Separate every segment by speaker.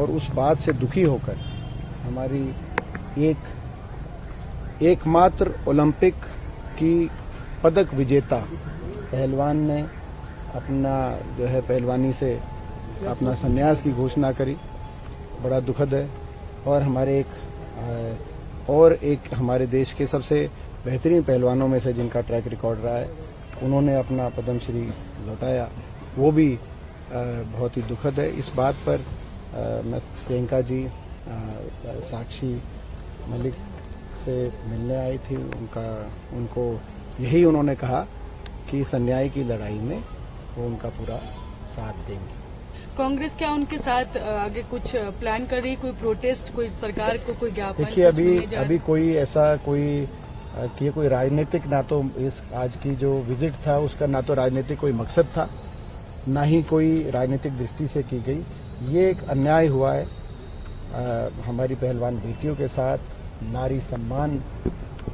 Speaker 1: और उस बात से दुखी होकर हमारी एकमात्र ओलंपिक की पदक विजेता पहलवान ने अपना जो है पहलवानी से अपना संन्यास की घोषणा करी। बड़ा दुखद है। और एक हमारे देश के सबसे बेहतरीन पहलवानों में से जिनका ट्रैक रिकॉर्ड रहा है, उन्होंने अपना पद्मश्री लौटाया, वो भी बहुत ही दुखद है। इस बात पर मैं प्रियंका जी साक्षी मलिक से मिलने आई थी। उनको यही उन्होंने कहा कि इस अन्याय की लड़ाई में वो उनका पूरा साथ देंगे।
Speaker 2: कांग्रेस क्या उनके साथ आगे कुछ प्लान कर रही, कोई प्रोटेस्ट, कोई सरकार को कोई ज्ञापन?
Speaker 1: देखिए, अभी कोई ऐसा कोई राजनीतिक, ना तो इस आज की जो विजिट था उसका ना तो राजनीतिक कोई मकसद था, ना ही कोई राजनीतिक दृष्टि से की गई। ये एक अन्याय हुआ है हमारी पहलवान बेटियों के साथ। नारी सम्मान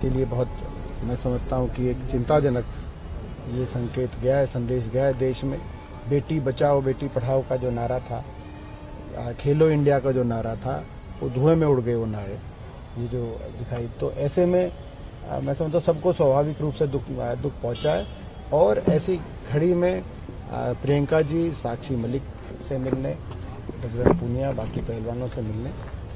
Speaker 1: के लिए बहुत मैं समझता हूं कि एक चिंताजनक ये संकेत गया है, संदेश गया है देश में। बेटी बचाओ बेटी पढ़ाओ का जो नारा था, खेलो इंडिया का जो नारा था, वो धुएं में उड़ गए वो नारे, ये जो दिखाई। तो ऐसे में मैं समझता हूं सबको स्वाभाविक रूप से दुख पहुंचा है। और ऐसी घड़ी में प्रियंका जी साक्षी मलिक से मिलने, बजरंग पूनिया, बाकी पहलवानों से मिलने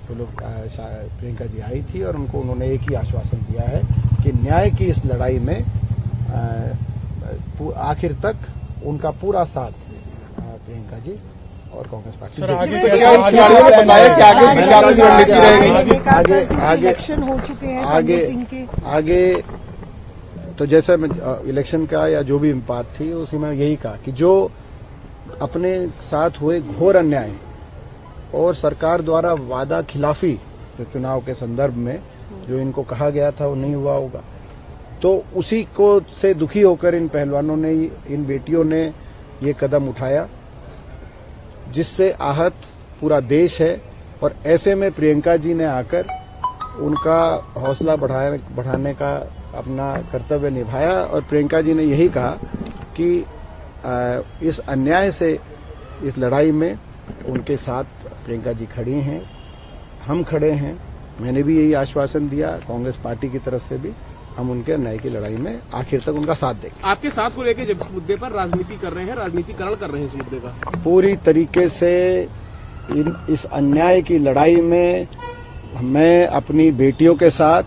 Speaker 1: वो लोग प्रियंका जी आई थी और उन्होंने एक ही आश्वासन दिया है कि न्याय की इस लड़ाई में आखिर तक उनका पूरा साथ प्रियंका जी और कांग्रेस पार्टी। आगे तो जैसे इलेक्शन का या जो भी बात थी उसी में यही कहा कि जो अपने साथ हुए घोर अन्याय और सरकार द्वारा वादा खिलाफी जो चुनाव के संदर्भ में जो इनको कहा गया था वो नहीं हुआ होगा, तो उसी को से दुखी होकर इन पहलवानों ने, इन बेटियों ने ये कदम उठाया, जिससे आहत पूरा देश है। और ऐसे में प्रियंका जी ने आकर उनका हौसला बढ़ाने का अपना कर्तव्य निभाया। और प्रियंका जी ने यही कहा कि इस अन्याय से, इस लड़ाई में उनके साथ प्रियंका जी खड़ी हैं, हम खड़े हैं। मैंने भी यही आश्वासन दिया कांग्रेस पार्टी की तरफ से भी, हम उनके अन्याय की लड़ाई में आखिर तक उनका साथ देंगे।
Speaker 3: आपके साथ को लेकर जब इस मुद्दे पर राजनीति कर रहे हैं, राजनीतिकरण कर रहे हैं इस मुद्दे का,
Speaker 1: पूरी तरीके से इस अन्याय की लड़ाई में मैं अपनी बेटियों के साथ,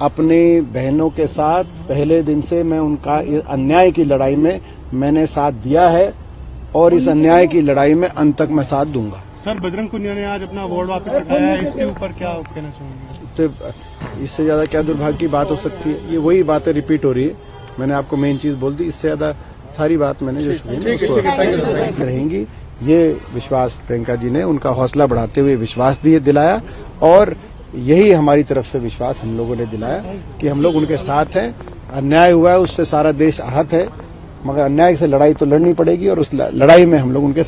Speaker 1: अपनी बहनों के साथ पहले दिन से मैं उनका अन्याय की लड़ाई में मैंने साथ दिया है और इस अन्याय की लड़ाई में अंत तक मैं साथ दूंगा।
Speaker 4: सर, बजरंग पुनिया ने आज अपना अवार्ड वापस उठाया है, इसके ऊपर क्या कहना चाहेंगे?
Speaker 1: तो इससे ज्यादा क्या दुर्भाग्य की बात हो सकती है? ये वही बातें रिपीट हो रही है। मैंने आपको मेन चीज बोल दी, इससे ज्यादा सारी बात मैंने जो सुनी रहेंगी। ये विश्वास प्रियंका जी ने उनका हौसला बढ़ाते हुए विश्वास दिलाया और यही हमारी तरफ से विश्वास हम लोगों ने दिलाया कि हम लोग उनके साथ हैं। अन्याय हुआ है उससे सारा देश आहत है, मगर अन्याय से लड़ाई तो लड़नी पड़ेगी और उस लड़ाई में हम लोग उनके